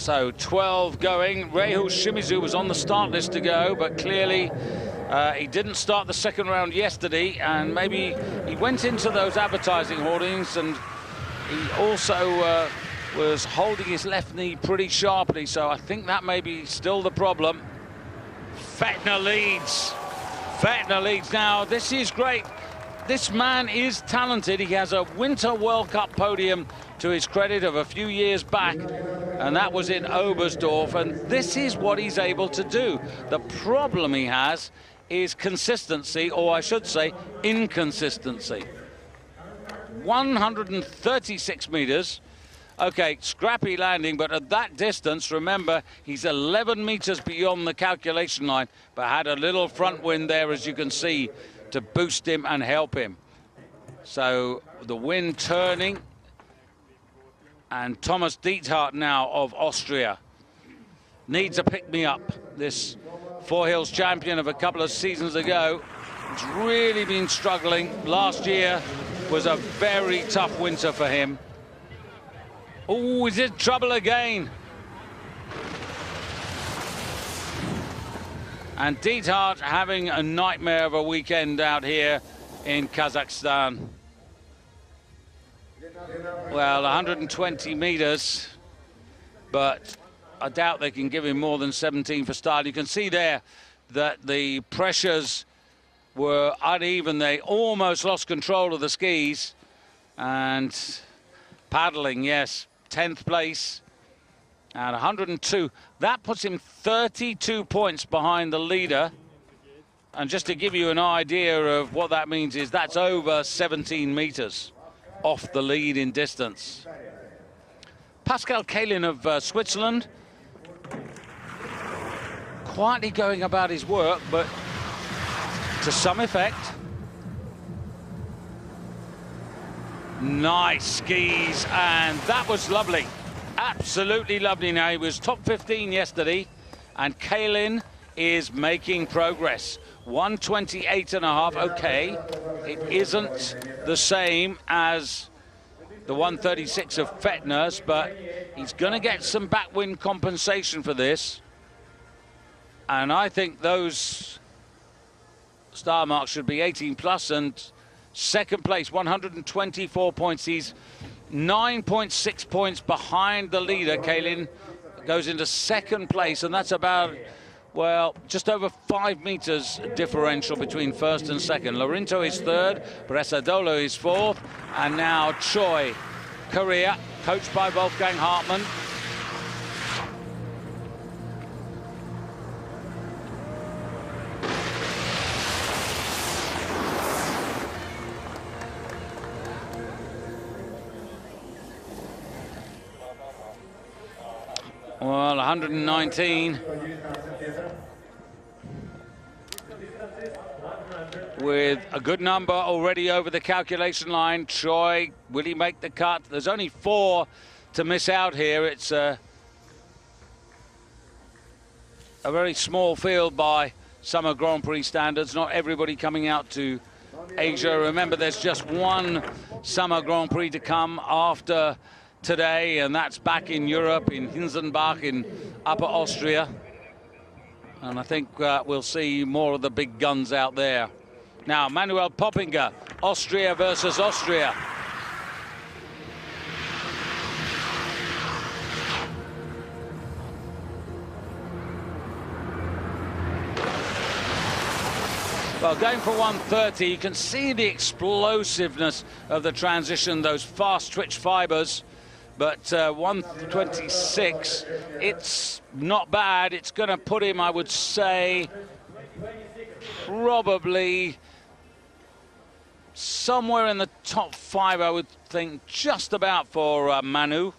So 12 going. Reihu Shimizu was on the start list to go, but clearly he didn't start the second round yesterday, and maybe he went into those advertising hoardings, and he also was holding his left knee pretty sharply, so I think that may be still the problem. Fettner leads. Fettner leads now. This is great. This man is talented. He has a Winter World Cup podium to his credit of a few years back, and that was in Oberstdorf, and this is what he's able to do. The problem he has is consistency, or I should say inconsistency. 136 meters. Okay, scrappy landing, but at that distance, remember, he's 11 meters beyond the calculation line, but had a little front wind there, as you can see, to boost him and help him. So the wind turning, and Thomas Diethard now of Austria needs a pick-me-up. This Four Hills champion of a couple of seasons ago has really been struggling. Last year was a very tough winter for him. Oh, he's in trouble again. And Diethard having a nightmare of a weekend out here in Kazakhstan. Well, 120 meters, but I doubt they can give him more than 17 for start. You can see there that the pressures were uneven. They almost lost control of the skis. And paddling, yes, 10th place at 102. That puts him 32 points behind the leader. And just to give you an idea of what that means is that's over 17 meters off the lead in distance. Pascal Kalin of Switzerland, quietly going about his work, but to some effect. Nice skis, and that was lovely. Absolutely lovely. Now, he was top 15 yesterday, and Kalin is making progress. 128.5, okay. It isn't the same as the 136 of Fettner's, but he's going to get some backwind compensation for this. And I think those star marks should be 18 plus, and second place, 124 points. He's 9.6 points behind the leader. Kalin goes into second place, and that's about, well, just over 5 meters differential between first and second. Lorinto is third, Bresadolo is fourth, and now Choi, Korea, coached by Wolfgang Hartmann. Well, 119. With a good number already over the calculation line. Choi, will he make the cut? There's only 4 to miss out here. It's a very small field by Summer Grand Prix standards. Not everybody coming out to Asia. Remember, there's just one Summer Grand Prix to come after today, and that's back in Europe, in Hinsenbach, in Upper Austria. And I think we'll see more of the big guns out there. Now, Manuel Poppinger, Austria versus Austria. Well, going for 130, you can see the explosiveness of the transition, those fast twitch fibers. But 126, it's not bad. It's going to put him, I would say, probably somewhere in the top 5, I would think, just about for Manu.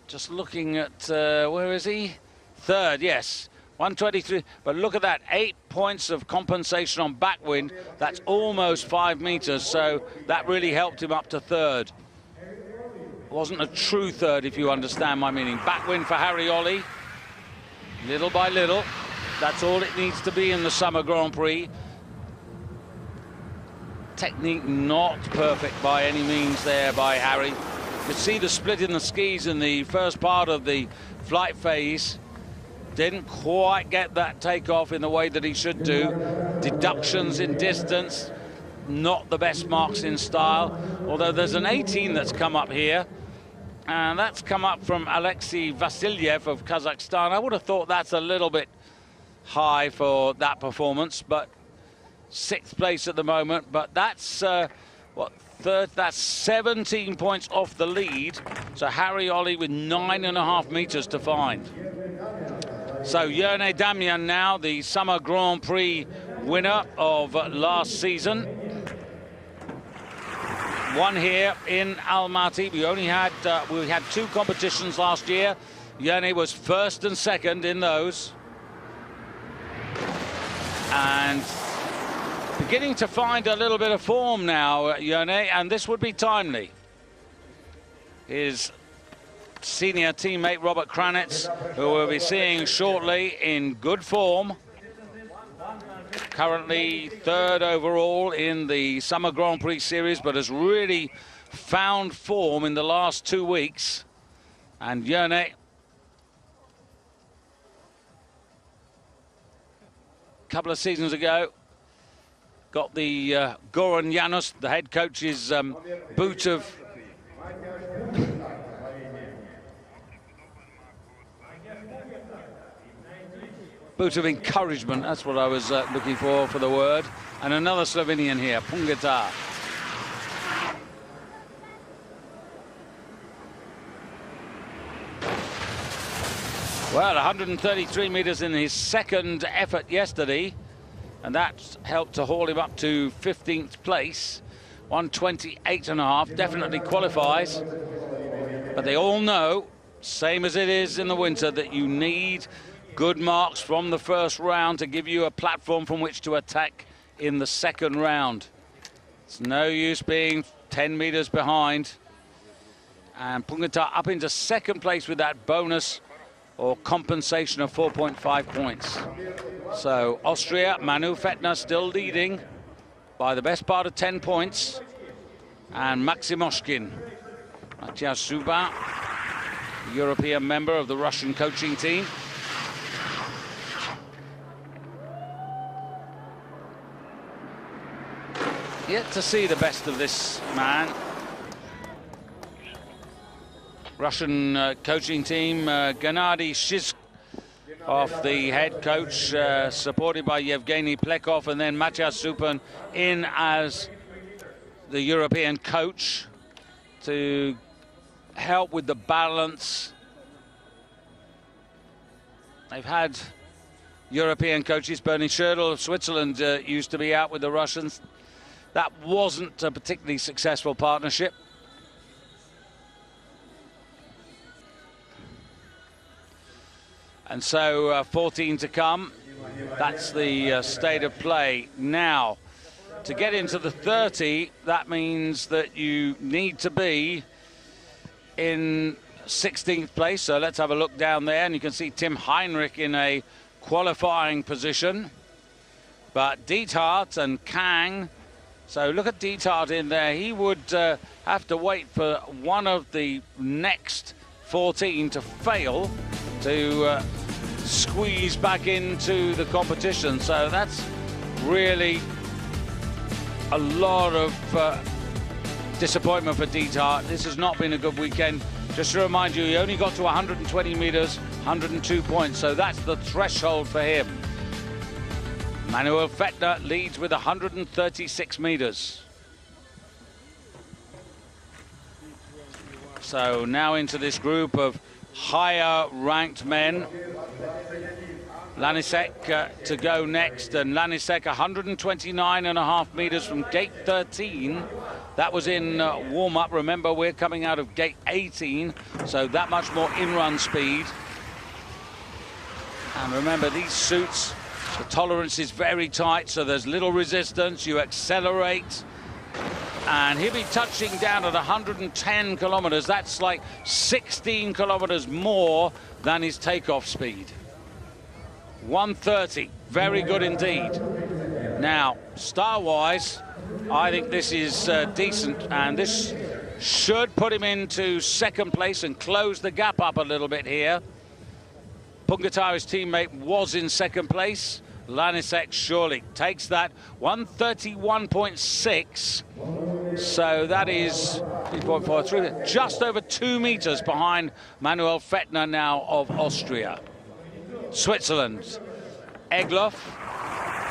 Just looking at, where is he? Third, yes. 123, but look at that, 8 points of compensation on backwind. That's almost 5 meters, so that really helped him up to third. Wasn't a true third, if you understand my meaning. Backwind for Harry Ollie, little by little. That's all it needs to be in the Summer Grand Prix. Technique not perfect by any means there by Harry. could see the split in the skis in the first part of the flight phase. Didn't quite get that takeoff in the way that he should do. Deductions in distance, not the best marks in style. Although there's an 18 that's come up here. And that's come up from Alexei Vasilyev of Kazakhstan. I would have thought that's a little bit high for that performance, but 6th place at the moment. But that's, third? That's 17 points off the lead. So Harry Ollie with 9.5 meters to find. So Yerne Damian now, the Summer Grand Prix winner of last season. Won here in Almaty. We had 2 competitions last year. Yerne was 1st and 2nd in those. And beginning to find a little bit of form now, Yerne, and this would be timely. His senior teammate Robert Kranitz, who we'll be seeing shortly, in good form. Currently 3rd overall in the Summer Grand Prix series, but has really found form in the last 2 weeks. And Yerne, a couple of seasons ago, got the Goran Janus, the head coach's boot of encouragement. That's what I was looking for the word. And another Slovenian here, Pungatar. Well, 133 meters in his 2nd effort yesterday, and that helped to haul him up to 15th place. 128.5, definitely qualifies. But they all know, same as it is in the winter, that you need good marks from the first round to give you a platform from which to attack in the 2nd round. It's no use being 10 meters behind. And Pungatar up into 2nd place with that bonus or compensation of 4.5 points. So Austria, Manu Fettner still leading by the best part of 10 points. And Maximoshkin, Matthias Zuba, European member of the Russian coaching team. Yet to see the best of this man. Russian coaching team, Gennady Shizkov, the head coach, supported by Yevgeny Plekov, and then Matthias Zupan in as the European coach to help with the balance. They've had European coaches. Bernie Schertl of Switzerland used to be out with the Russians. That wasn't a particularly successful partnership. And so 14 to come. That's the state of play. Now, to get into the 30, that means that you need to be in 16th place. So let's have a look down there, and you can see Tim Heinrich in a qualifying position. But Diethard and Kang, so look at Diethard in there. He would have to wait for one of the next 14 to fail to squeeze back into the competition. So that's really a lot of disappointment for Diethard. This has not been a good weekend. Just to remind you, he only got to 120 meters, 102 points. So that's the threshold for him. Manuel Fettner leads with 136 meters. So now into this group of higher ranked men. Lanisek to go next, and Lanisek 129.5 meters from gate 13. That was in warm-up. Remember, we're coming out of gate 18, so that much more in-run speed. And remember, these suits, the tolerance is very tight, so there's little resistance. You accelerate, and he'll be touching down at 110 kilometers. That's like 16 kilometers more than his takeoff speed. 130, very good indeed. Now, star-wise, I think this is decent, and this should put him into second place and close the gap up a little bit here. Pungatari's teammate was in second place. Lanisek surely takes that. 131.6. So that is 3.43, just over 2 meters behind Manuel Fettner now of Austria. Switzerland, Egloff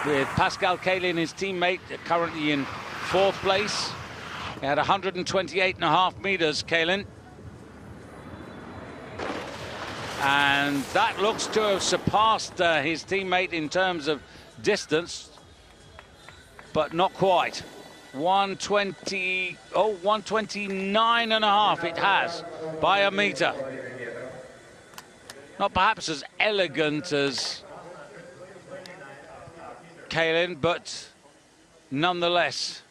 with Pascal Kaelin, his teammate, currently in fourth place. He had 128.5 meters, Kaelin. And that looks to have surpassed his teammate in terms of distance, but not quite. 129.5 it has by a meter. Not perhaps as elegant as Kaelin, but nonetheless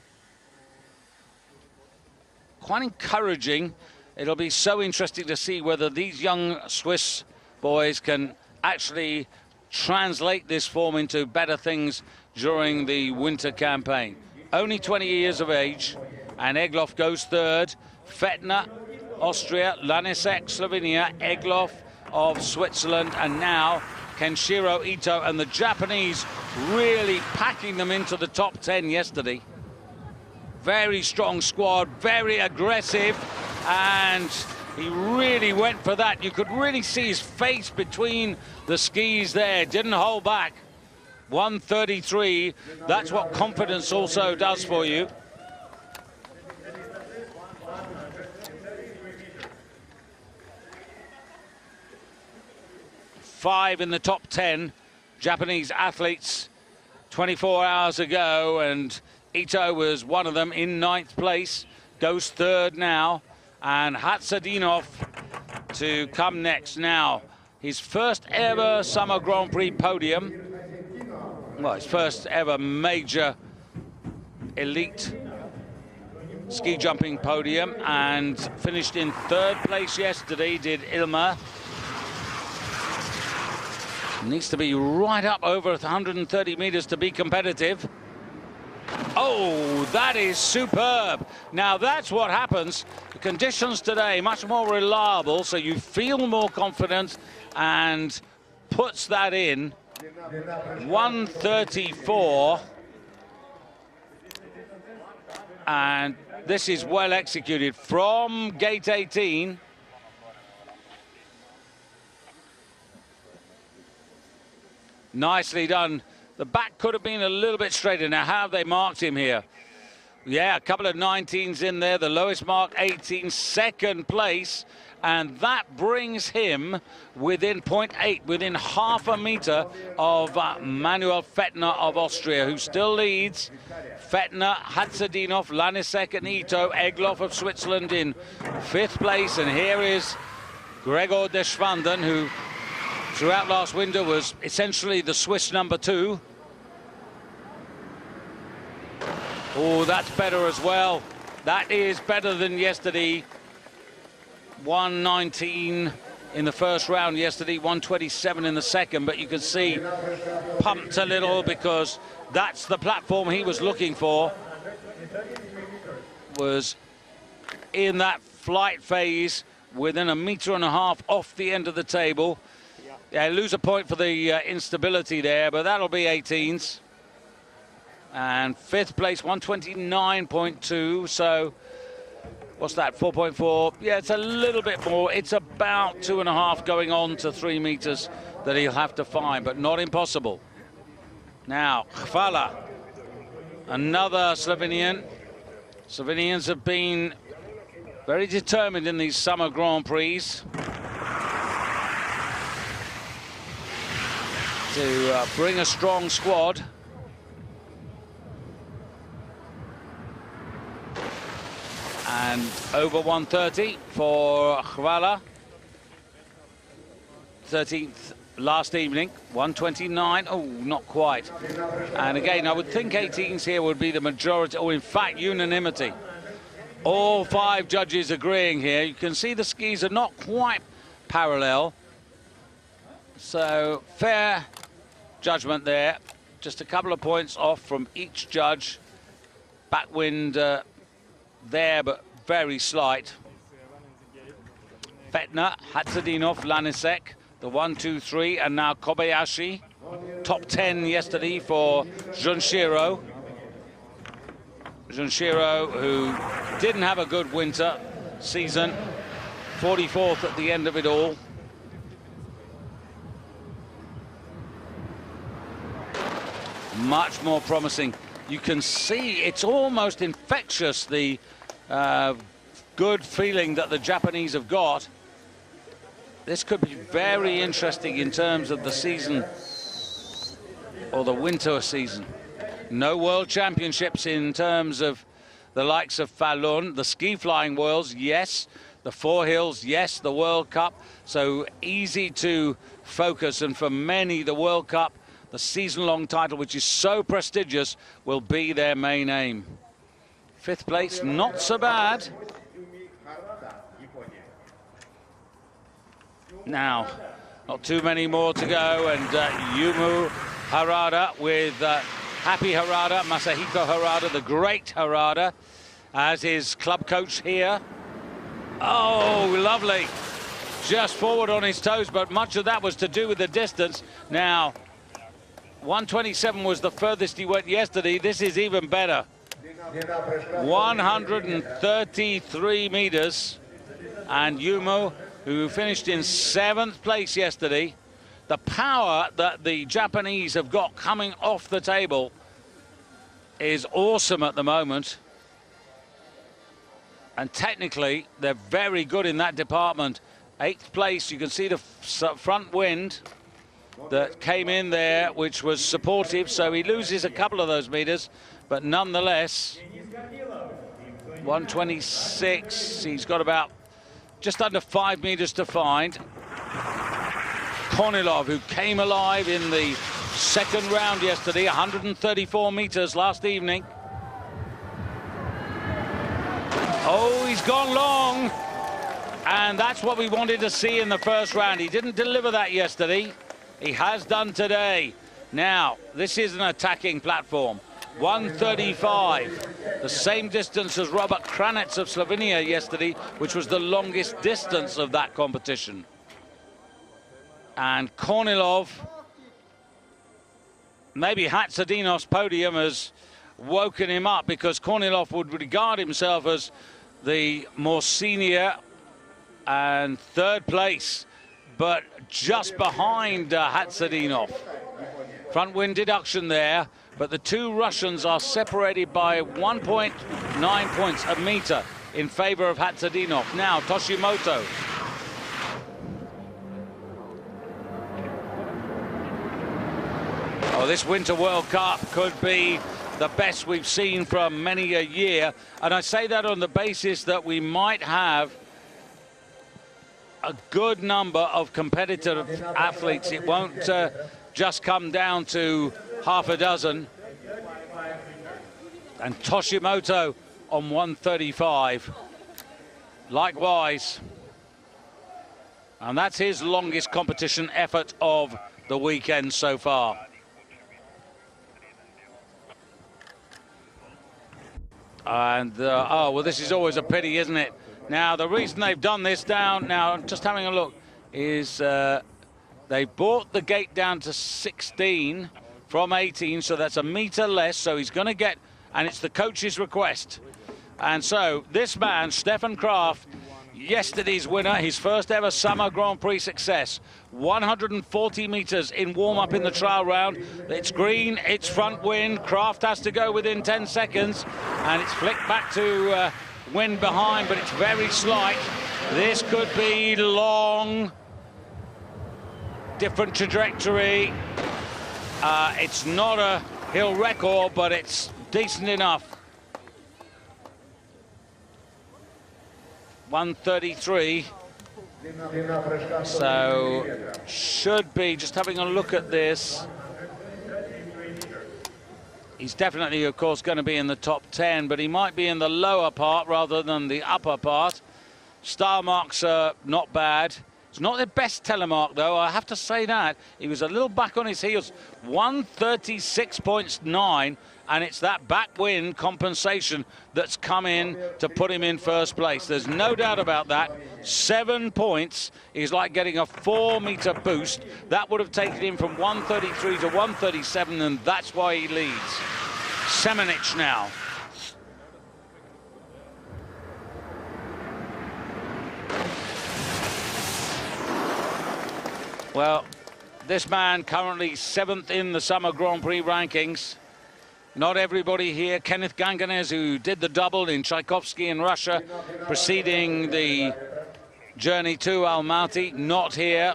quite encouraging. It'll be so interesting to see whether these young Swiss boys can actually translate this form into better things during the winter campaign. Only 20 years of age, and Egloff goes third. Fettner, Austria, Lanisek, Slovenia, Egloff of Switzerland, and now Kenshiro Ito, and the Japanese really packing them into the top 10 yesterday. Very strong squad, very aggressive, and he really went for that. You could really see his face between the skis there, didn't hold back. 133, that's what confidence also does for you. Five in the top 10 Japanese athletes 24 hours ago, and Ito was one of them in 9th place, goes third now, and Hatsadinov to come next. Now, his first ever Summer Grand Prix podium, well, his first ever major elite ski jumping podium, and finished in 3rd place yesterday, did Ilma. Needs to be right up over 130 meters to be competitive. Oh, that is superb. Now, that's what happens. The conditions today much more reliable, so you feel more confident, and puts that in. 134. And this is well executed from gate 18. Nicely done. The back could have been a little bit straighter. Now, how have they marked him here? Yeah, a couple of 19s in there. The lowest mark, 18, second place. And that brings him within 0.8, within half a meter of Manuel Fettner of Austria, who still leads. Fettner, Hatsadinov, Lanisek and Ito. Egloff of Switzerland in 5th place. And here is Gregor Deschwanden, who throughout last winter was essentially the Swiss number 2. Oh, that's better as well. That is better than yesterday. 119 in the first round yesterday, 127 in the second, but you can see pumped a little because that's the platform he was looking for. Was in that flight phase within 1.5 meters off the end of the table. Yeah, lose a point for the instability there, but that'll be 18s. And 5th place, 129.2. So what's that, 4.4? Yeah, it's a little bit more. It's about 2.5 going on to 3 meters that he'll have to find, but not impossible. Now, Chvala, another Slovenian. Slovenians have been very determined in these summer Grand Prix to bring a strong squad. And over 130 for Chvala. 13th last evening, 129. Oh, not quite. And again, I would think 18s here would be the majority, or in fact, unanimity. All 5 judges agreeing here. You can see the skis are not quite parallel. So, fair judgment there. Just a couple of points off from each judge. Backwind there, but very slight. Fetner, Hatzadinov, Lanisek, the 1, 2, 3, and now Kobayashi. Top 10 yesterday for Junshiro. Junshiro, who didn't have a good winter season, 44th at the end of it all. Much more promising. You can see it's almost infectious, the good feeling that the Japanese have got. This could be very interesting in terms of the season, or the winter season. No world championships in terms of the likes of Falun. The ski flying worlds, yes. The Four Hills, yes. The World Cup, so easy to focus. And for many, the World Cup, the season-long title, which is so prestigious, will be their main aim. 5th place, not so bad. Now, not too many more to go, and Yumu Harada with Happy Harada, Masahiko Harada, the great Harada, as his club coach here. Oh, lovely. Just forward on his toes, but much of that was to do with the distance. Now, 127 was the furthest he went yesterday. This is even better. 133 meters, and Yumu, who finished in 7th place yesterday. The power that the Japanese have got coming off the table is awesome at the moment. And technically, they're very good in that department. 8th place, you can see the front wind that came in there, which was supportive, so he loses a couple of those meters, but nonetheless, 126, he's got about just under 5 meters to find. Kornilov, who came alive in the second round yesterday, 134 meters last evening. Oh, he's gone long, and that's what we wanted to see in the first round. He didn't deliver that yesterday. He has done today. Now, this is an attacking platform. 135, the same distance as Robert Kranec of Slovenia yesterday, which was the longest distance of that competition. And Kornilov, maybe Hatzadinov's podium has woken him up, because Kornilov would regard himself as the more senior and 3rd place, but just behind Hatzadinov. Front wind deduction there, but the two Russians are separated by 1.9 points a meter in favor of Hatzadinov. Now Toshimoto. Oh, this Winter World Cup could be the best we've seen from many a year, and I say that on the basis that we might have a good number of competitive athletes. It won't just come down to half a dozen. And Toshimoto on 135. Likewise. And that's his longest competition effort of the weekend so far. And, oh, well, this is always a pity, isn't it? Now, the reason they've done this down, now, just having a look, is they brought the gate down to 16 from 18, so that's a meter less, so he's going to get, and it's the coach's request. And so this man, Stefan Kraft, yesterday's winner, his first ever Summer Grand Prix success, 140 meters in warm-up in the trial round. It's green, it's front wind. Kraft has to go within 10 seconds, and it's flicked back to wind behind, but it's very slight. This could be long, different trajectory. It's not a hill record, but it's decent enough. 133. So should be, just having a look at this, he's definitely, of course, going to be in the top 10, but he might be in the lower part rather than the upper part. Star marks are not bad. It's not the best telemark, though, I have to say that. He was a little back on his heels. 136.9, and it's that backwind compensation that's come in to put him in first place. There's no doubt about that. 7 points is like getting a 4-meter boost. That would have taken him from 133 to 137, and that's why he leads. Semenic now. Well, this man currently 7th in the Summer Grand Prix rankings. Not everybody here. Kenneth Ganganez, who did the double in Tchaikovsky in Russia, preceding the journey to Almaty, not here.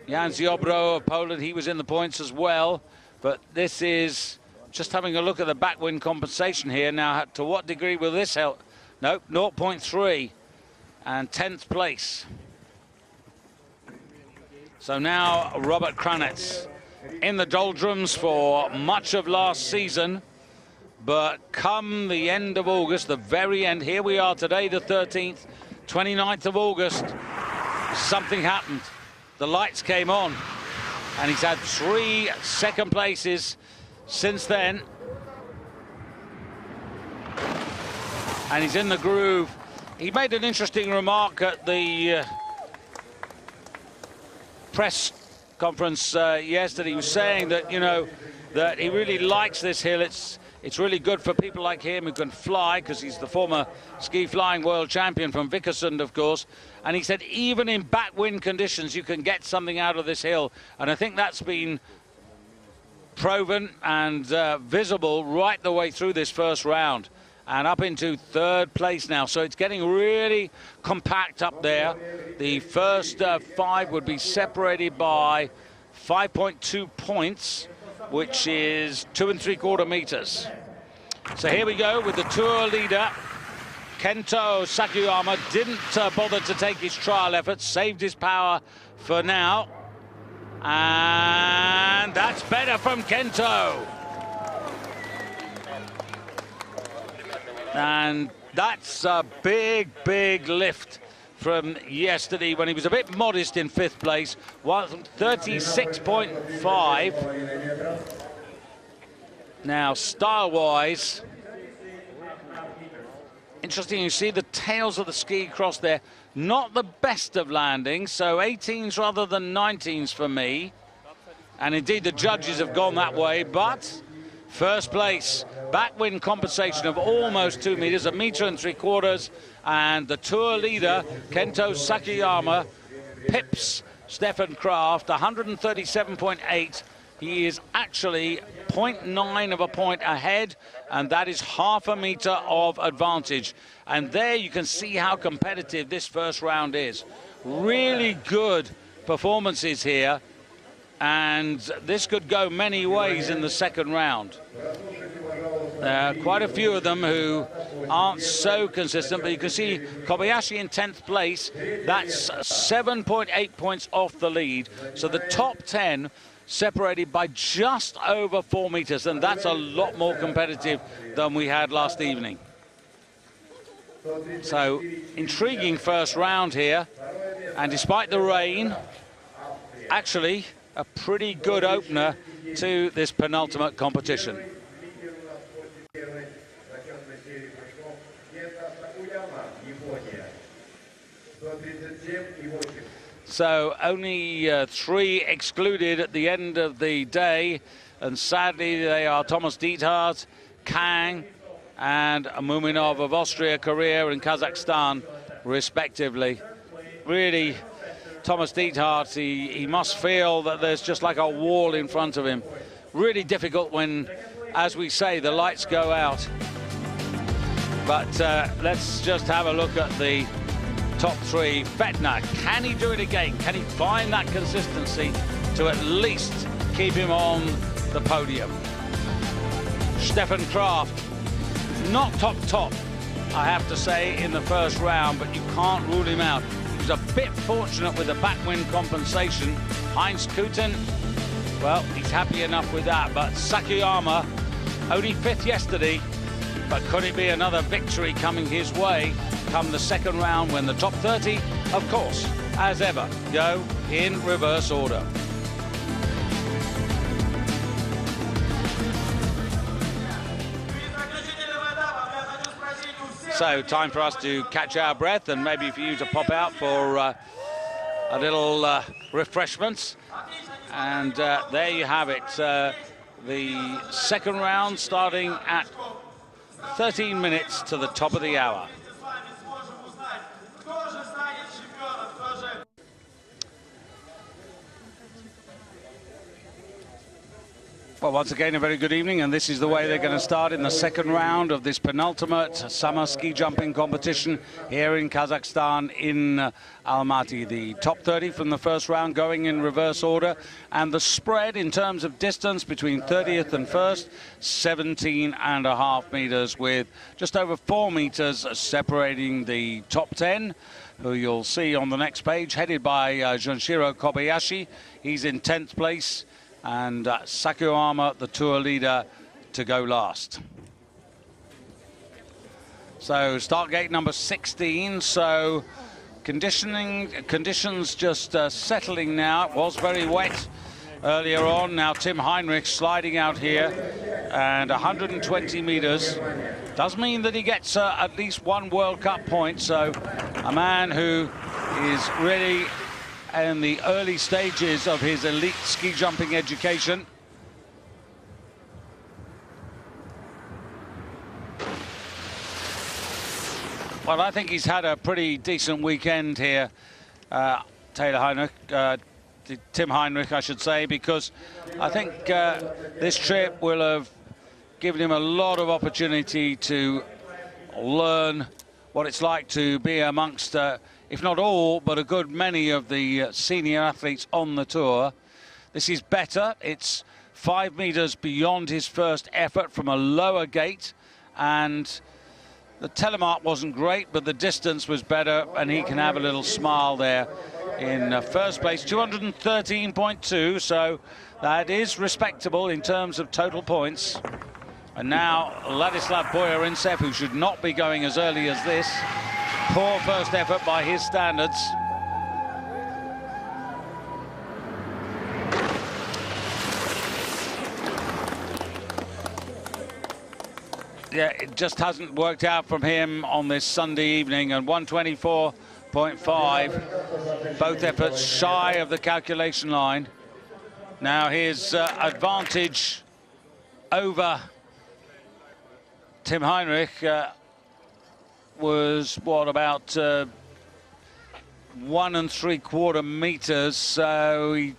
Jan Ziobro of Poland, he was in the points as well. But this is just having a look at the backwind compensation here. Now, to what degree will this help? No, 0.3 and 10th place. So now Robert Kranitz in the doldrums for much of last season, but come the end of August, the very end, here we are today, the 13th, 29th of August, something happened. The lights came on, and he's had 3 second places since then. And he's in the groove. He made an interesting remark at the press conference yesterday. He was saying that, you know, that he really likes this hill. It's really good for people like him who can fly, because he's the former ski flying world champion from Vikersund, of course. And he said even in backwind conditions you can get something out of this hill, and I think that's been proven and visible right the way through this first round and up into 3rd place now. So it's getting really compact up there. The first 5 would be separated by 5.2 points, which is 2 3/4 meters. So here we go with the tour leader. Kento Sakuyama didn't bother to take his trial efforts, saved his power for now. And that's better from Kento. And that's a big, big lift from yesterday when he was a bit modest in 5th place. 36.5. Now, style-wise, interesting, you see the tails of the ski cross there. Not the best of landings, so 18s rather than 19s for me. And indeed, the judges have gone that way, but first place, backwind compensation of almost 2 meters, 1 3/4 meters, and the tour leader, Kento Sakuyama, pips Stefan Kraft, 137.8. He is actually 0.9 of a point ahead, and that is 0.5 meter of advantage. And there you can see how competitive this first round is. Really good performances here, and this could go many ways in the second round. Quite a few of them who aren't so consistent, but you can see Kobayashi in 10th place. That's 7.8 points off the lead. So the top 10 separated by just over 4 meters, and that's a lot more competitive than we had last evening. So intriguing first round here, and despite the rain, actually a pretty good opener to this penultimate competition. So only 3 excluded at the end of the day, and sadly they are Thomas Diethard, Kang and Muminov of Austria, Korea and Kazakhstan respectively. Really, Thomas Diethard, he must feel that there's just like a wall in front of him. Really difficult when, as we say, the lights go out. But let's just have a look at the top 3. Fetner, can he do it again? Can he find that consistency to at least keep him on the podium? Stefan Kraft, not top, I have to say, in the first round, but you can't rule him out. He was a bit fortunate with the backwind compensation. Heinz Kuten, well, he's happy enough with that, but Sakuyama, only 5th yesterday, but could it be another victory coming his way come the second round, when the top 30, of course, as ever, go in reverse order. So time for us to catch our breath and maybe for you to pop out for a little refreshments. And there you have it. The second round starting at 13 minutes to the top of the hour. Well, once again, a very good evening, and this is the way they're going to start in the second round of this penultimate summer ski jumping competition here in Kazakhstan in Almaty. The top 30 from the first round going in reverse order, and the spread in terms of distance between 30th and first, 17.5 meters, with just over 4 meters separating the top 10, who you'll see on the next page, headed by Junshiro Kobayashi. He's in 10th place. And Sakuyama, the tour leader, to go last. So start gate number 16. So conditions just settling now. It was very wet earlier on. Now Tim Heinrich sliding out here, and 120 meters does mean that he gets at least one World Cup point. So a man who is really in the early stages of his elite ski jumping education. Well, I think he's had a pretty decent weekend here, Tim Heinrich, I should say, because I think this trip will have given him a lot of opportunity to learn what it's like to be amongst if not all, but a good many of the senior athletes on the tour. This is better. It's 5 meters beyond his first effort from a lower gate, and the telemark wasn't great, but the distance was better, and he can have a little smile there in first place. 213.2, so that is respectable in terms of total points. And now Ladislav Boyarinsev, who should not be going as early as this. Poor first effort by his standards. Yeah, it just hasn't worked out from him on this Sunday evening, and 124.5, both efforts shy of the calculation line. Now his advantage over Tim Heinrich was what, about 1 3/4 meters, so he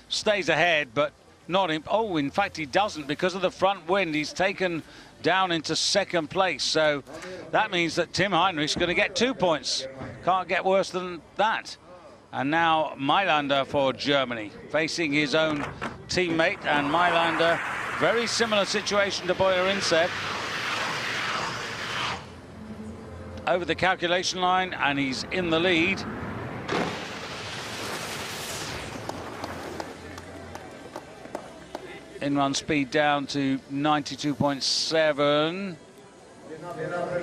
stays ahead, but not in. Oh, in fact he doesn't, because of the front wind. He's taken down into second place, so that means that Tim Heinrich's going to get 2 points. Can't get worse than that. And now Mailander for Germany, facing his own teammate, and Mailander, very similar situation to Boyarinsev. Over the calculation line, and he's in the lead. In-run speed down to 92.7.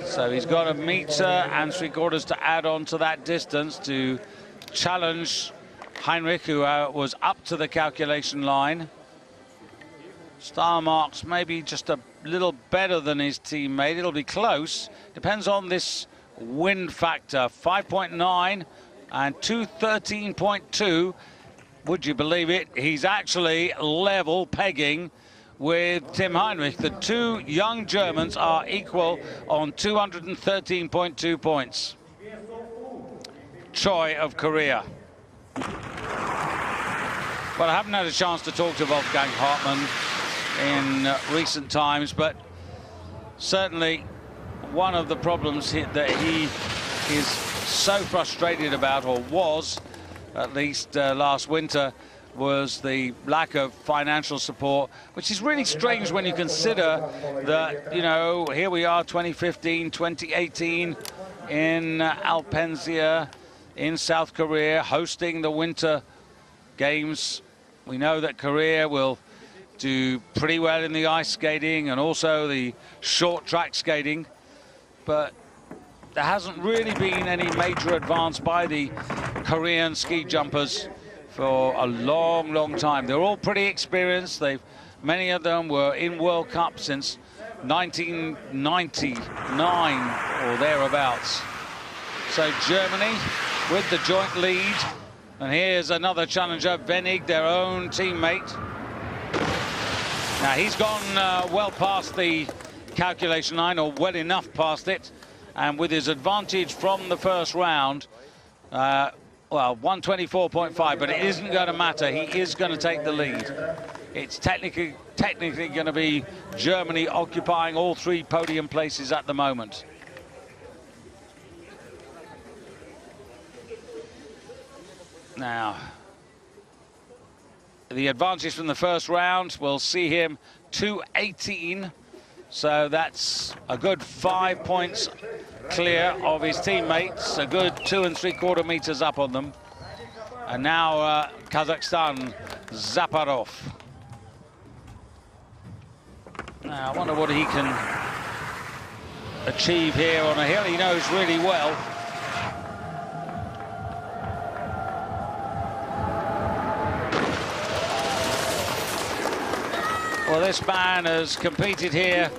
So he's got 1 meter and 3/4 to add on to that distance to challenge Heinrich, who was up to the calculation line. Star marks maybe just a little better than his teammate. It'll be close. Depends on this wind factor. 5.9 and 213.2. Would you believe it? He's actually level pegging with Tim Heinrich. The two young Germans are equal on 213.2 points. Choi of Korea. Well, I haven't had a chance to talk to Wolfgang Hartmann in recent times, but certainly one of the problems that he is so frustrated about, or was at least last winter, was the lack of financial support, which is really strange when you consider that, you know, here we are 2015, 2018 in Alpensia in South Korea, hosting the Winter Games. We know that Korea will do pretty well in the ice skating and also the short track skating, but there hasn't really been any major advance by the Korean ski jumpers for a long, long time. They're all pretty experienced. Many of them were in World Cup since 1999 or thereabouts. So Germany with the joint lead. And here's another challenger, Wenig, their own teammate. Now, he's gone well past the calculation line, or well enough past it. And with his advantage from the first round, well, 124.5, but it isn't going to matter. He is going to take the lead. It's technically going to be Germany occupying all 3 podium places at the moment. Now, the advantage from the first round, we'll see him 2:18. So that's a good 5 points clear of his teammates, a good 2 3/4 meters up on them. And now Kazakhstan, Zaparov. Now, I wonder what he can achieve here on a hill he knows really well. Well, this man has competed here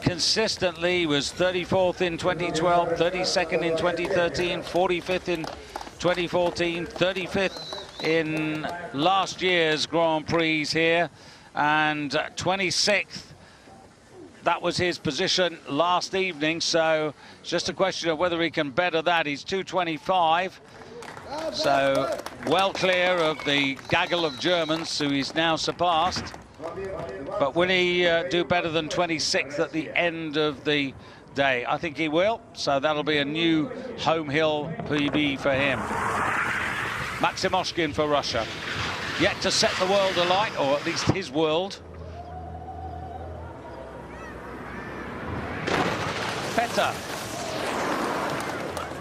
consistently. He was 34th in 2012, 32nd in 2013, 45th in 2014, 35th in last year's Grand Prix here, and 26th. That was his position last evening, so it's just a question of whether he can better that. He's 225, so well clear of the gaggle of Germans who he's now surpassed. But will he do better than 26th at the end of the day? I think he will, so that'll be a new home hill PB for him. Maxim Oshkin for Russia. Yet to set the world alight, or at least his world.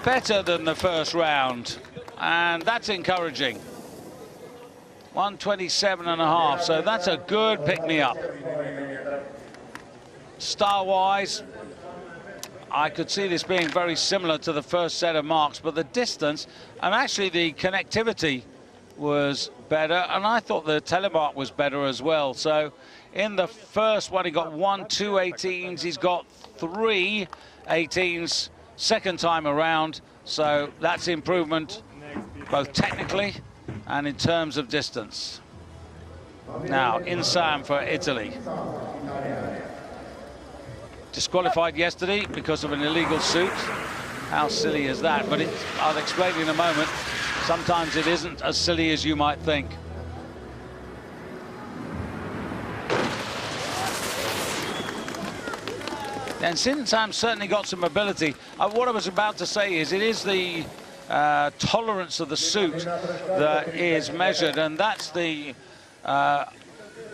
Better than the first round, and that's encouraging. 127.5, so that's a good pick-me-up. Style-wise, I could see this being very similar to the first set of marks, but the distance and actually the connectivity was better, and I thought the telemark was better as well. So in the first one, he got 1 2/18s, he's got 3 18s second time around, so that's improvement both technically and in terms of distance. Now, Insam for Italy. Disqualified yesterday because of an illegal suit. How silly is that? But I'll explain in a moment. Sometimes it isn't as silly as you might think. And Insam certainly got some ability. What I was about to say is it is the tolerance of the suit that is measured, and that's the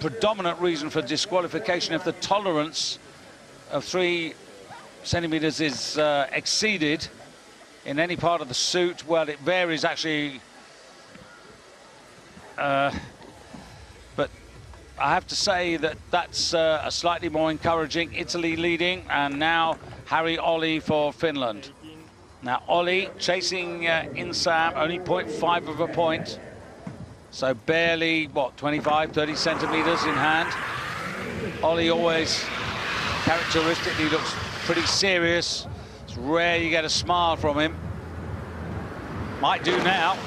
predominant reason for disqualification. If the tolerance of 3 centimeters is exceeded in any part of the suit, well, it varies actually, but I have to say that that's a slightly more encouraging. Italy leading, and now Harry Olli for Finland. Now, Olli chasing Insam, only 0.5 of a point. So barely, what, 25, 30 centimeters in hand. Olli always characteristically looks pretty serious. It's rare you get a smile from him. Might do now.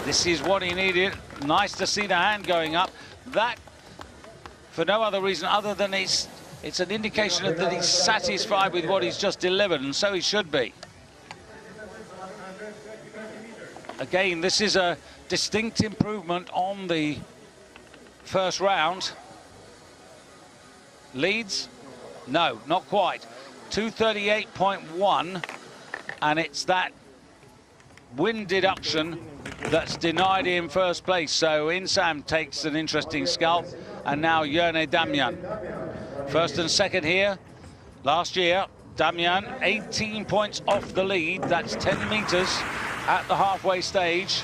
This is what he needed. Nice to see the hand going up. That, for no other reason other than it's an indication that he's satisfied with what he's just delivered, and so he should be. Again, this is a distinct improvement on the first round. Leads? No, not quite. 238.1, and it's that wind deduction that's denied him first place. So Insam takes an interesting scalp, and now Yerne Damjan. First and second here. Last year, Damjan 18 points off the lead. That's 10 meters at the halfway stage.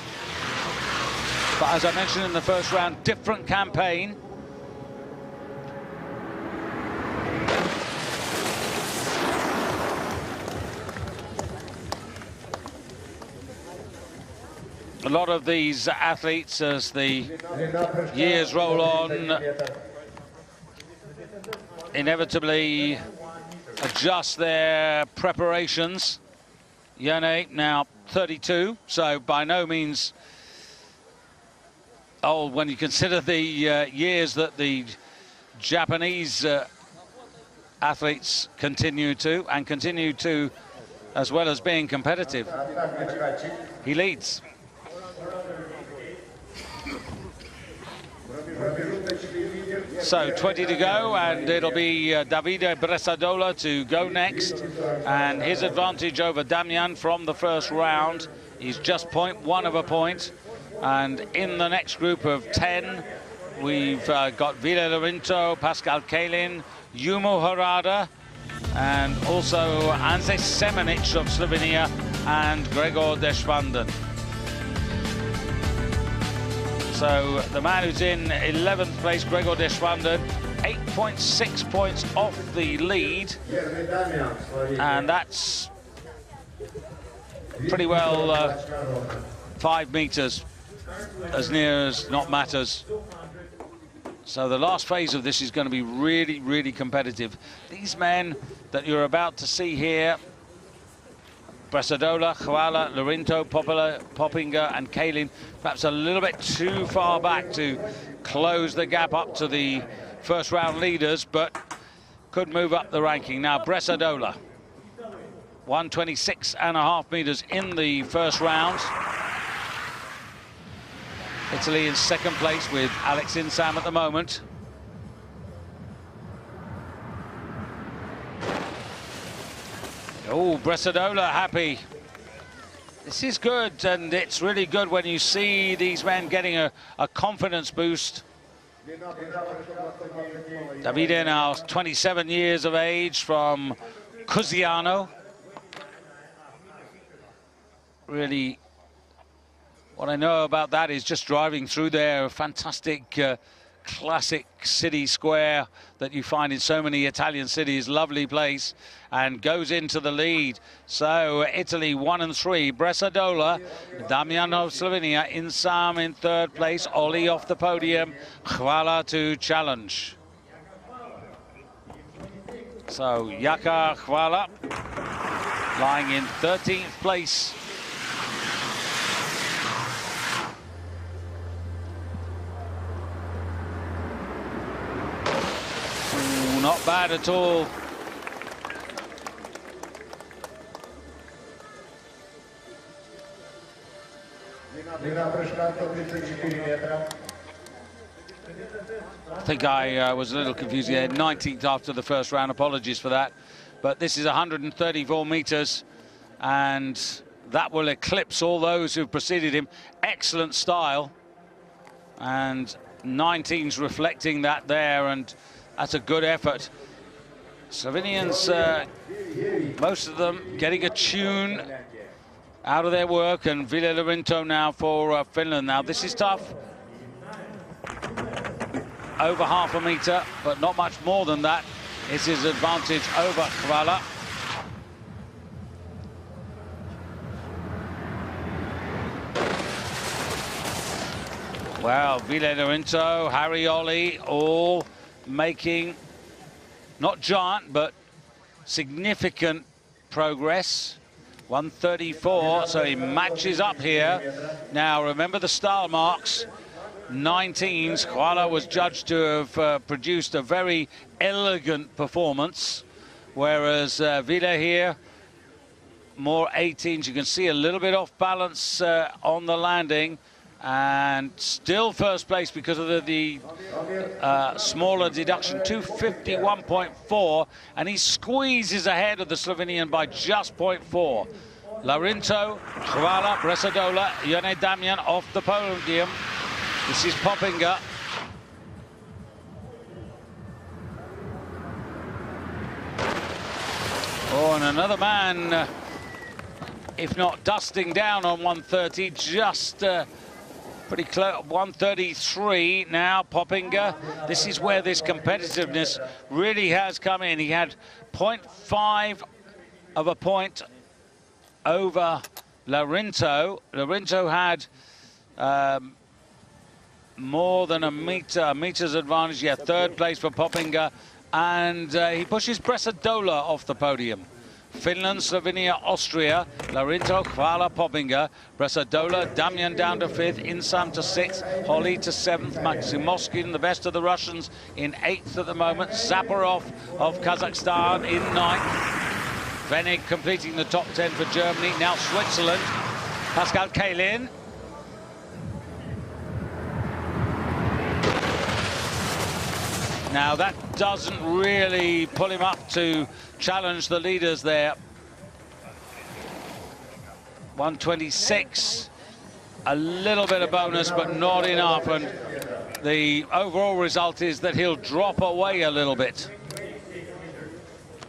But as I mentioned in the first round, different campaign. A lot of these athletes, as the years roll on, inevitably adjust their preparations. Yone now 32, so by no means old when you consider the years that the Japanese athletes continue to, as well as being competitive. He leads. So 20 to go, and it'll be Davide Bresadola to go next, and his advantage over Damian from the first round is just 0.1 of a point. And in the next group of 10, we've got Ville Lorinto, Pascal Kalin, Jumo Harada, and also Ante Semenic of Slovenia and Gregor Deschwanden. So the man who's in 11th place, Gregor Deschwanden, 8.6 points off the lead, and that's pretty well 5 meters, as near as not matters. So the last phase of this is going to be really, really competitive. These men that you're about to see here, Bresadola, Chwala, Lorinto, Poppinger and Kalin, perhaps a little bit too far back to close the gap up to the first round leaders, but could move up the ranking. Now Bresadola, 126.5 meters in the first round. Italy in second place with Alex Insam at the moment. Oh, Bresadola happy. This is good, and it's really good when you see these men getting a confidence boost. Davide now 27 years of age from Cusiano. Really, what I know about that is just driving through there, a fantastic classic city square that you find in so many Italian cities, lovely place, and goes into the lead. So Italy 1 and 3, Bresadola, Damian of Slovenia, Insam in third place, Oli off the podium, Chwala to challenge. So Jaka Chwala lying in 13th place. Not bad at all. I think I was a little confused here. 19th after the first round, apologies for that. But this is 134 meters, and that will eclipse all those who've preceded him. Excellent style, and 19's reflecting that there, and that's a good effort. Slovenians, most of them getting a tune out of their work, and Ville Lorinto now for Finland. Now this is tough. Over half a meter, but not much more than that. It's his advantage over Chwala. Well, Ville Lorinto, Harry Oli, all making not giant but significant progress. 134, so he matches up here. Now remember the style marks, 19s. Chwala was judged to have produced a very elegant performance, whereas Ville here, more 18s. You can see a little bit off balance on the landing, and still first place because of the smaller deduction, 251.4, and he squeezes ahead of the Slovenian by just 0.4. Lorinto, Chwala, Bresadola, Yone Damian off the podium. This is Poppinger. Oh, and another man, if not dusting down on 130, just pretty close. 133 now, Poppinger. This is where this competitiveness really has come in. He had 0.5 of a point over Lorinto. Lorinto had more than a meter's advantage. Yeah, third place for Poppinger and he pushes Bresadola off the podium. Finland, Slovenia, Austria, Larinto, Hvala, Poppinger, Bresadola, Damian down to 5th, Insam to 6th, Holly to 7th, Maximovskin, the best of the Russians, in 8th at the moment, Zaporov of Kazakhstan in 9th, Venig completing the top 10 for Germany, now Switzerland, Pascal Kalin. Now that doesn't really pull him up to challenge the leaders there. 126, a little bit of bonus, but not enough. And the overall result is that he'll drop away a little bit.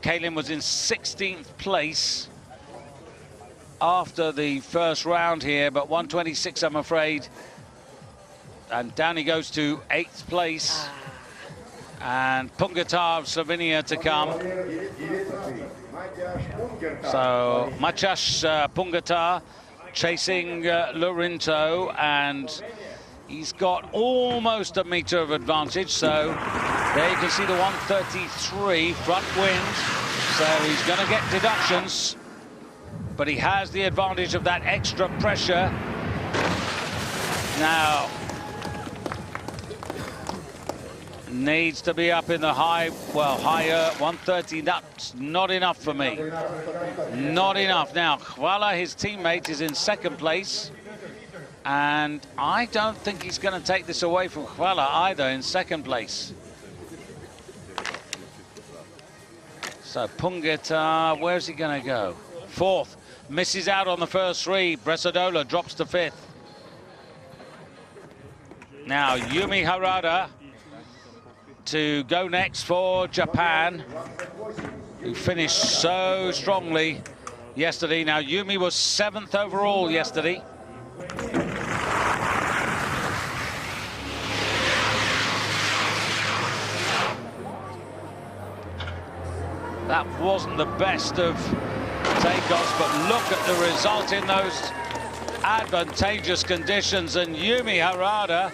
Kalin was in 16th place after the first round here, but 126, I'm afraid. And down he goes to 8th place. And Pungatar of Slovenia to come. So Maciej Pungatar chasing Larinto, and he's got almost a metre of advantage. So there you can see the 133 front wind. So he's going to get deductions, but he has the advantage of that extra pressure. Now, needs to be up in the higher 130. That's not enough for me. Not enough. Now, Hvala, his teammate, is in 2nd place. And I don't think he's going to take this away from Hvala either in 2nd place. So Pungatar, where's he going to go? 4th. Misses out on the first 3. Bresadola drops to 5th. Now, Yumi Harada to go next for Japan, who finished so strongly yesterday. Now, Yumi was 7th overall yesterday. That wasn't the best of takeoffs, but look at the result in those advantageous conditions. And Yumi Harada,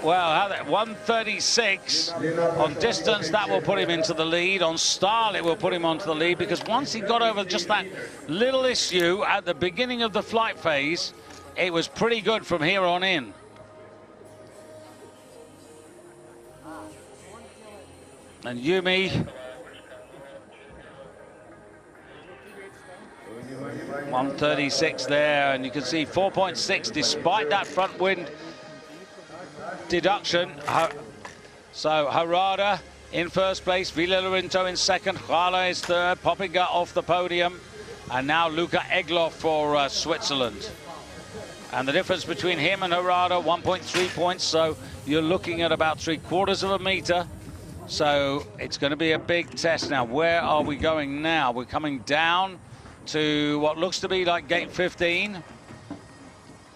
well, 136 on distance, that will put him into the lead. On style, it will put him onto the lead, because once he got over just that little issue at the beginning of the flight phase, it was pretty good from here on in. And Yumi, 136 there, and you can see 4.6 despite that front wind deduction. So Harada in 1st place, Larinto in 2nd, Hvala is 3rd, Poppinger off the podium, and now Luka Egloff for Switzerland. And the difference between him and Harada, 1.3 points, so you're looking at about 3/4 of a metre. So it's going to be a big test. Now, where are we going now? We're coming down to what looks to be like gate 15,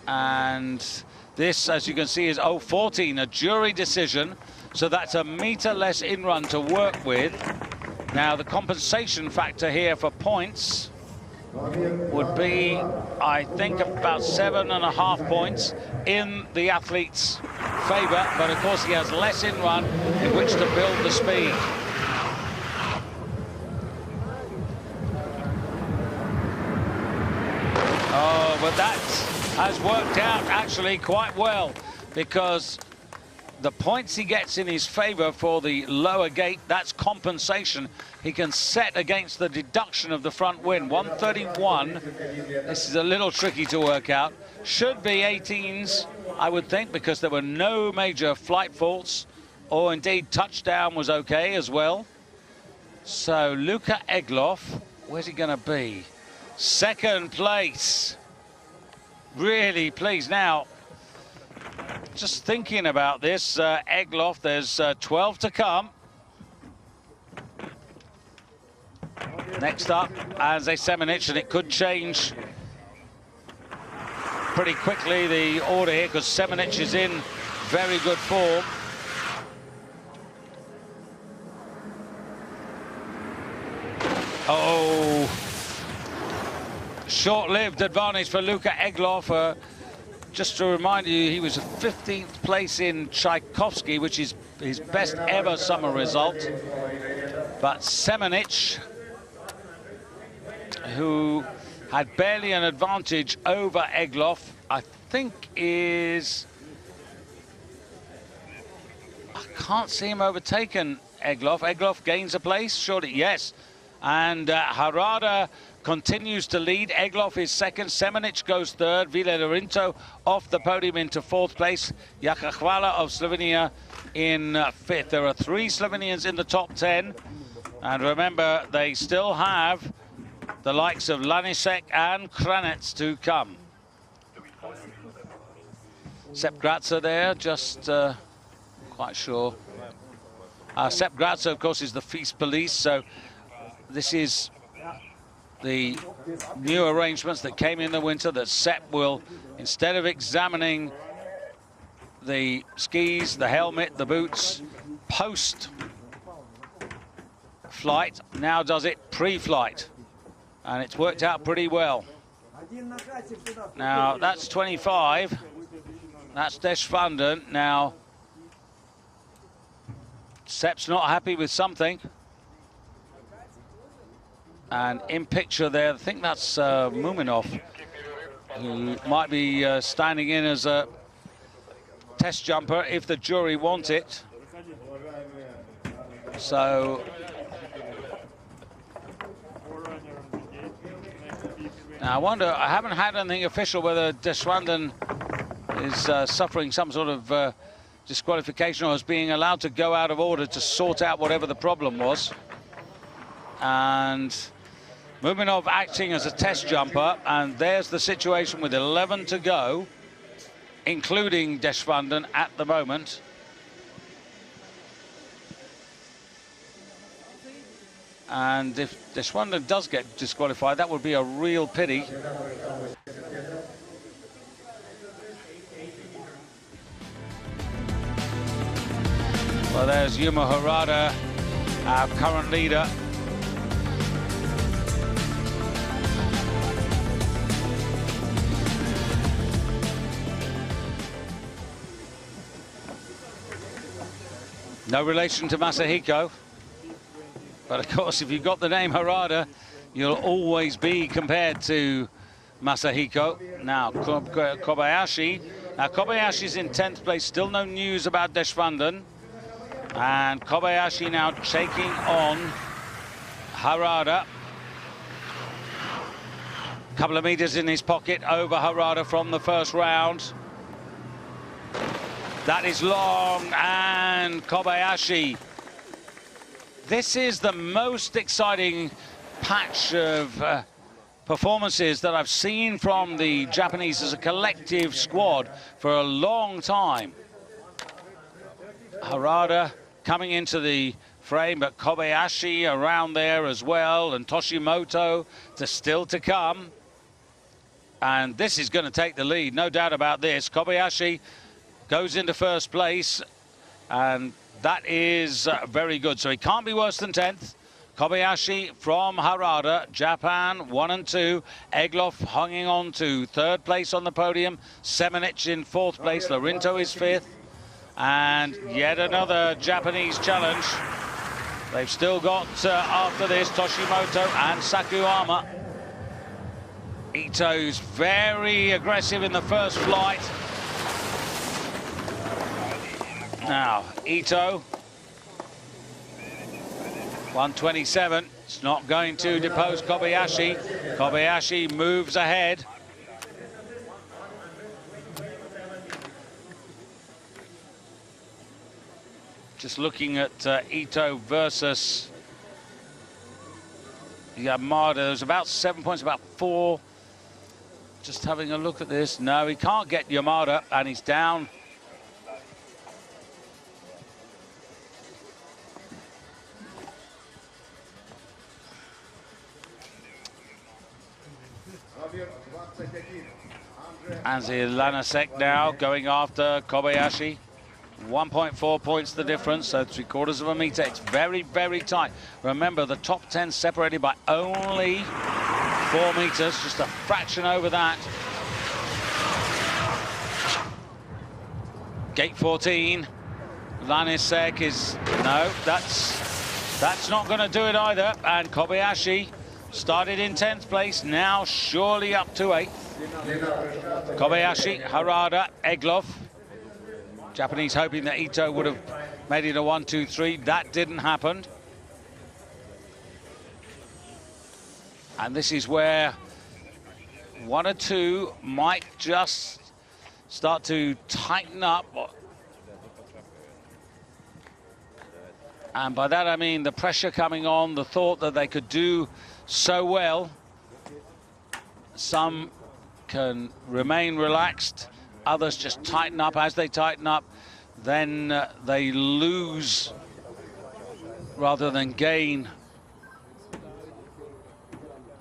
and this, as you can see, is 0.14, a jury decision, so that's a metre less in run to work with. Now, the compensation factor here for points would be, I think, about 7.5 points in the athlete's favour, but of course he has less in run in which to build the speed. Oh, but that has worked out actually quite well, because the points he gets in his favour for the lower gate, that's compensation. He can set against the deduction of the front wind. 131, this is a little tricky to work out. Should be 18s, I would think, because there were no major flight faults, or indeed touchdown was okay as well. So Luka Egloff, where's he going to be? 2nd place. Really pleased. Now, just thinking about this, Egloff, there's 12 to come. Next up, as a Semenich, and it could change pretty quickly, the order here, because Semenich is in very good form. Oh, short-lived advantage for Luka Egloff. Just to remind you, he was 15th place in Tchaikovsky, which is his best ever summer result. But Semenic, who had barely an advantage over Egloff, I think is... I can't see him overtaken Egloff. Egloff gains a place, surely, yes. And Harada continues to lead. Egloff is second. Semenic goes third. Vile Lorinto off the podium into fourth place. Jakachwala of Slovenia in fifth. There are 3 Slovenians in the top 10. And remember, they still have the likes of Lanisek and Kranec to come. Sepp Gratzer there, just quite sure. Sepp Gratzer, of course, is the FIS police, so this is the new arrangements that came in the winter that Sepp will, instead of examining the skis, the helmet, the boots, post-flight, now does it pre-flight. And it's worked out pretty well. Now, that's 25. That's Deschwanden. Now, Sepp's not happy with something. And in picture there, I think that's Muminov, who might be standing in as a test jumper if the jury want it. So, now I wonder, I haven't had anything official whether Deschwanden is suffering some sort of disqualification or is being allowed to go out of order to sort out whatever the problem was. And Muminov acting as a test jumper, and there's the situation with 11 to go, including Deschwanden at the moment. And if Deschwanden does get disqualified, that would be a real pity. Well, there's Yuma Harada, our current leader. No relation to Masahiko. But of course, if you've got the name Harada, you'll always be compared to Masahiko. Now, Kobayashi. Now, Kobayashi's in 10th place. Still no news about Deschwanden. And Kobayashi now taking on Harada. Couple of meters in his pocket over Harada from the first round. That is long, and Kobayashi. This is the most exciting patch of performances that I've seen from the Japanese as a collective squad for a long time. Harada coming into the frame, but Kobayashi around there as well, and Toshimoto still to come. And this is going to take the lead, no doubt about this. Kobayashi goes into first place, and that is very good. So he can't be worse than 10th. Kobayashi from Harada, Japan, 1 and 2. Egloff hanging on to 3rd place on the podium. Semenic in 4th place. Lorinto is 5th. And yet another Japanese challenge. They've still got, after this, Toshimoto and Sakuyama. Ito's very aggressive in the first flight. Now, Ito, 127. It's not going to depose Kobayashi. Kobayashi moves ahead. Just looking at Ito versus Yamada. There's about 7 points, about 4. Just having a look at this. No, he can't get Yamada, and he's down. Anzi Lanasek now going after Kobayashi. 1.4 points the difference, so 3/4 of a meter. It's very, very tight. Remember, the top 10 separated by only 4 meters, just a fraction over that. Gate 14. Lanisek is... No, that's not going to do it either. And Kobayashi started in 10th place, now surely up to 8th. Kobayashi, Harada, Egloff. Japanese hoping that Ito would have made it a 1, 2, 3. That didn't happen. And this is where 1 or 2 might just start to tighten up. And by that I mean the pressure coming on, the thought that they could do so well. Some can remain relaxed, others just tighten up. As they tighten up, then they lose rather than gain.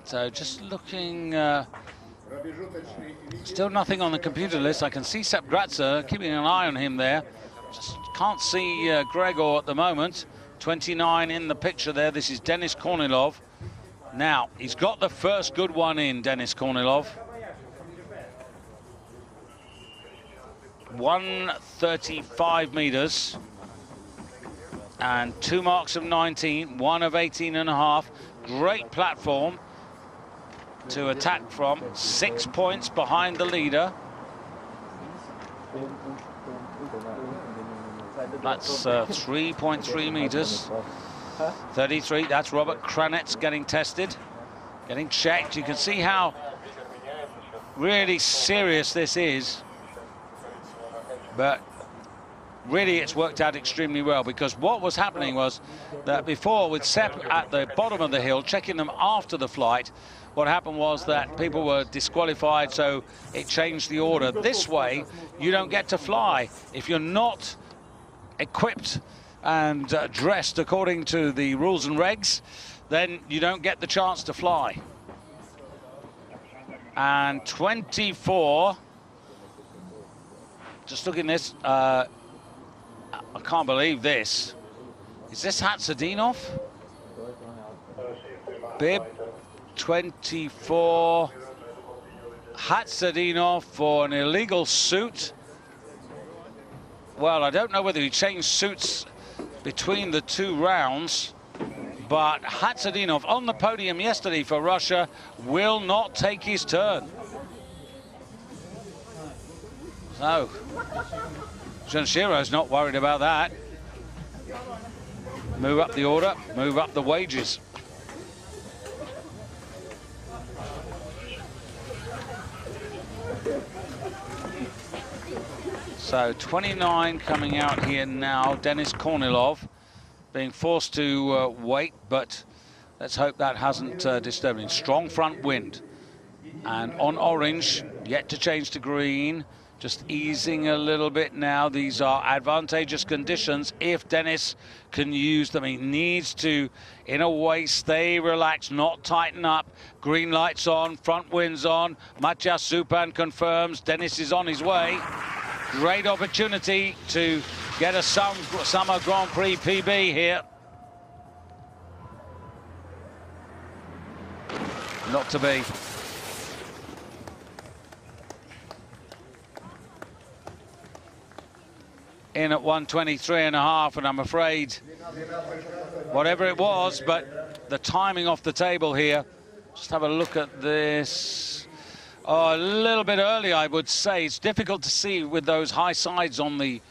So just looking, still nothing on the computer list. I can see Sepp Gratzer, keeping an eye on him there. Just can't see Gregor at the moment. 29 in the picture there. This is Denis Kornilov. Now, he's got the first good one in, Denis Kornilov. 135 meters. And 2 marks of 19, 1 of 18 and a half. Great platform to attack from. 6 points behind the leader. That's 3.3 meters. 33, that's Robert Kranetz getting tested, getting checked. You can see how really serious this is. But really it's worked out extremely well, because what was happening was that before, with Sepp at the bottom of the hill, checking them after the flight, what happened was that people were disqualified, so it changed the order. This way, you don't get to fly. If you're not equipped and dressed according to the rules and regs, then you don't get the chance to fly. And 24, just look at this, I can't believe this. Is this Hatsadinov? Bib 24, Hatsadinov for an illegal suit. Well, I don't know whether he changed suits between the 2 rounds, but Hatsadinov on the podium yesterday for Russia will not take his turn. So, Junshiro's not worried about that. Move up the order, move up the wages. So 29 coming out here now. Denis Kornilov being forced to wait, but let's hope that hasn't disturbed him. Strong front wind. And on orange, yet to change to green. Just easing a little bit now. These are advantageous conditions if Denis can use them. He needs to, in a way, stay relaxed, not tighten up. Green lights on, front wind's on. Matthias Zupan confirms Denis is on his way. Great opportunity to get a Summer Grand Prix PB here. Not to be. In at 123.5, and I'm afraid whatever it was, but the timing off the table here. Just have a look at this. Oh, a little bit early, I would say. It's difficult to see with those high sides on the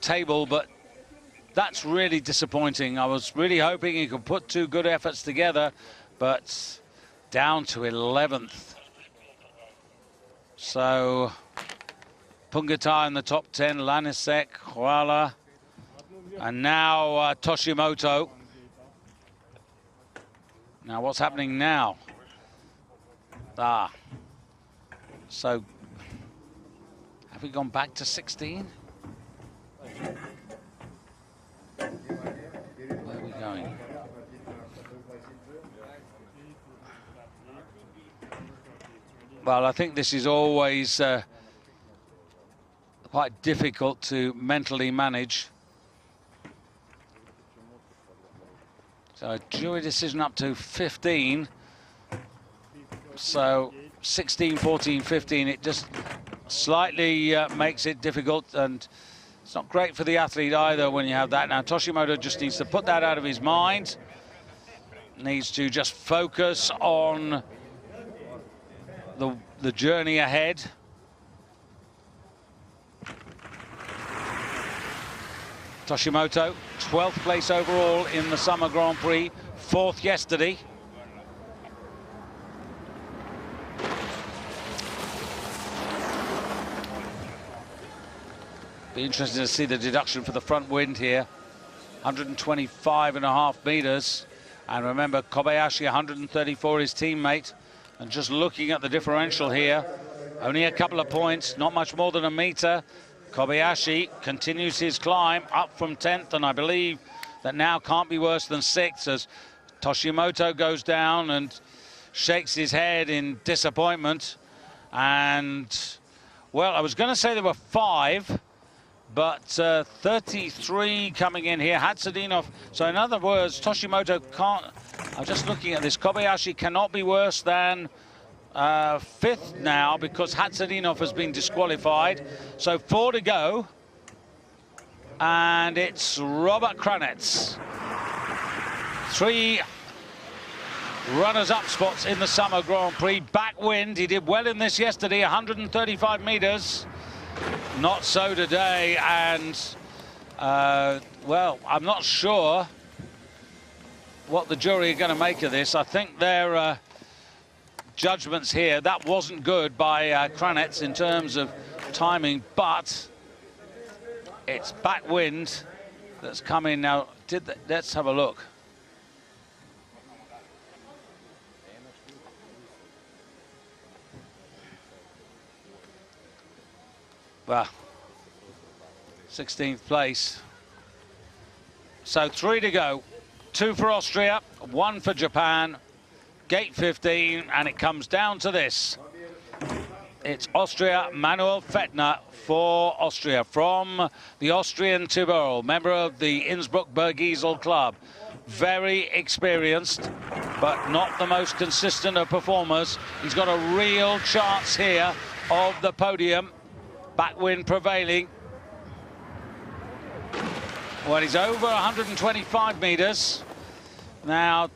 table, but that's really disappointing. I was really hoping he could put 2 good efforts together, but down to 11th. So Pungata in the top 10, Lanisek, Huala, and now Toshimoto. Now what's happening now? So have we gone back to 16? Where are we going? Well, I think this is always quite difficult to mentally manage. So jury decision up to 15. So 16, 14, 15, it just slightly makes it difficult, and It's not great for the athlete either when you have that. Now, Toshimoto just needs to put that out of his mind. Needs to just focus on the journey ahead. Toshimoto, 12th place overall in the Summer Grand Prix, 4th yesterday. Be interesting to see the deduction for the front wind here. 125.5 meters. And remember, Kobayashi 134, his teammate. And just looking at the differential here, only a couple of points, not much more than a meter. Kobayashi continues his climb up from 10th, and I believe that now can't be worse than 6th as Toshimoto goes down and shakes his head in disappointment. And, well, I was going to say there were 5, but 33 coming in here. Hatzadinov, so in other words, Toshimoto can't, I'm just looking at this, Kobayashi cannot be worse than 5th now because Hatzadinov has been disqualified. So 4 to go. And it's Robert Kranets. 3 runners-up spots in the Summer Grand Prix. Backwind, he did well in this yesterday, 135 meters. Not so today, and well, I'm not sure what the jury are going to make of this. I think their judgments here, that wasn't good by Kranets in terms of timing, but it's backwind that's coming now. Let's have a look. Well, 16th place. So 3 to go. 2 for Austria, 1 for Japan. Gate 15, and it comes down to this. It's Austria, Manuel Fettner for Austria, from the Austrian Tirol, member of the Innsbruck Bergisel Club. Very experienced, but not the most consistent of performers. He's got a real chance here of the podium. Backwind prevailing. Well, he's over 125 meters. Now,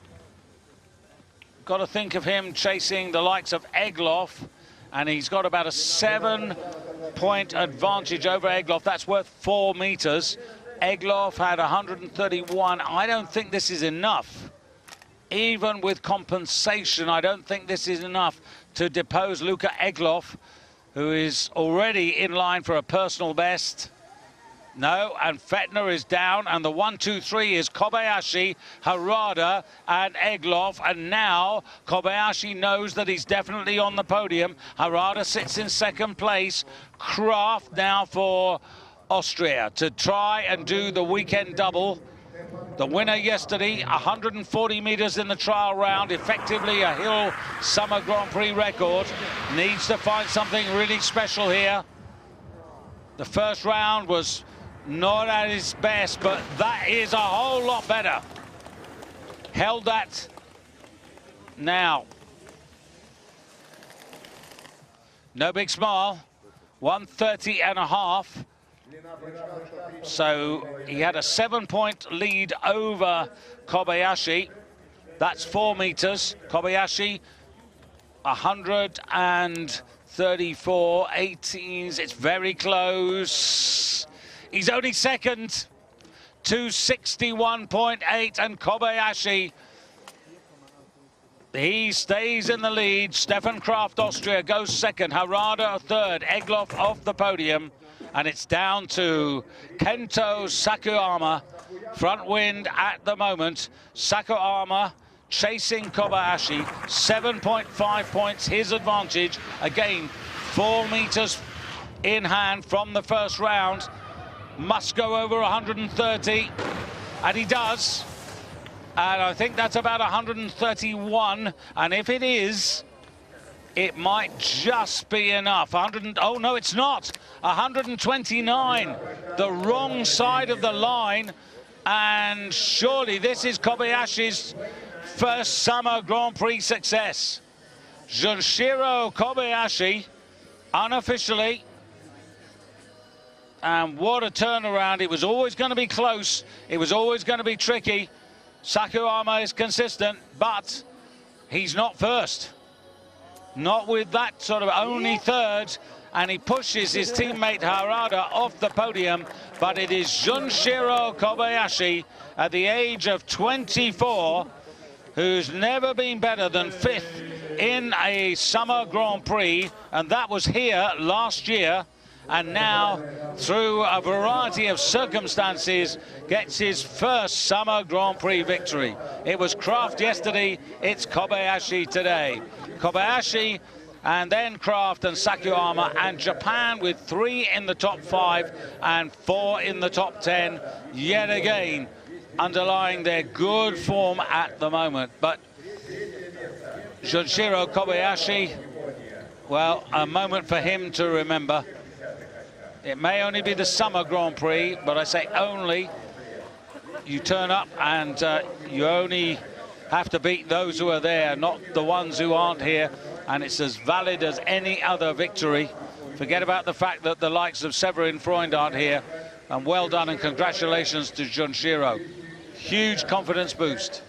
got to think of him chasing the likes of Egloff, and he's got about a 7-point advantage over Egloff. That's worth 4 meters. Egloff had 131. I don't think this is enough. Even with compensation, I don't think this is enough to depose Luka Egloff, who is already in line for a personal best. No, and Fettner is down, and the 1, 2, 3 is Kobayashi, Harada, and Egloff. And now Kobayashi knows that he's definitely on the podium. Harada sits in 2nd place. Kraft now for Austria to try and do the weekend double. The winner yesterday, 140 meters in the trial round, effectively a Hill Summer Grand Prix record. Needs to find something really special here. The first round was not at his best, but that is a whole lot better. Held that now. No big smile. 130.5. So he had a 7-point lead over Kobayashi. That's 4 meters. Kobayashi, 134, 18s. It's very close. He's only 2nd, 261.8, and Kobayashi, he stays in the lead. Stefan Kraft, Austria, goes 2nd. Harada 3rd. Egloff off the podium. And it's down to Kento Sakuyama. Front wind at the moment. Sakuyama chasing Kobayashi. 7.5 points, his advantage. Again, 4 meters in hand from the first round. Must go over 130. And he does. And I think that's about 131. And if it is, it might just be enough. Oh, no, it's not. 129. The wrong side of the line. And surely this is Kobayashi's first Summer Grand Prix success. Junshiro Kobayashi, unofficially, And what a turnaround. It was always going to be close. It was always going to be tricky. Sakuyama is consistent, but he's not first. Not with that sort of only third. And he pushes his teammate Harada off the podium. But it is Junshiro Kobayashi at the age of 24, who's never been better than 5th in a Summer Grand Prix. And that was here last year. And now, through a variety of circumstances, gets his first Summer Grand Prix victory. It was Kraft yesterday, it's Kobayashi today. Kobayashi, and then Kraft and Sakuyama, and Japan with 3 in the top 5 and 4 in the top 10, yet again, underlying their good form at the moment. But Junshiro Kobayashi, well, a moment for him to remember. It may only be the Summer Grand Prix, but I say only. You turn up and you only have to beat those who are there, not the ones who aren't here. And it's as valid as any other victory. Forget about the fact that the likes of Severin Freund aren't here. And well done and congratulations to Junshiro. Huge confidence boost.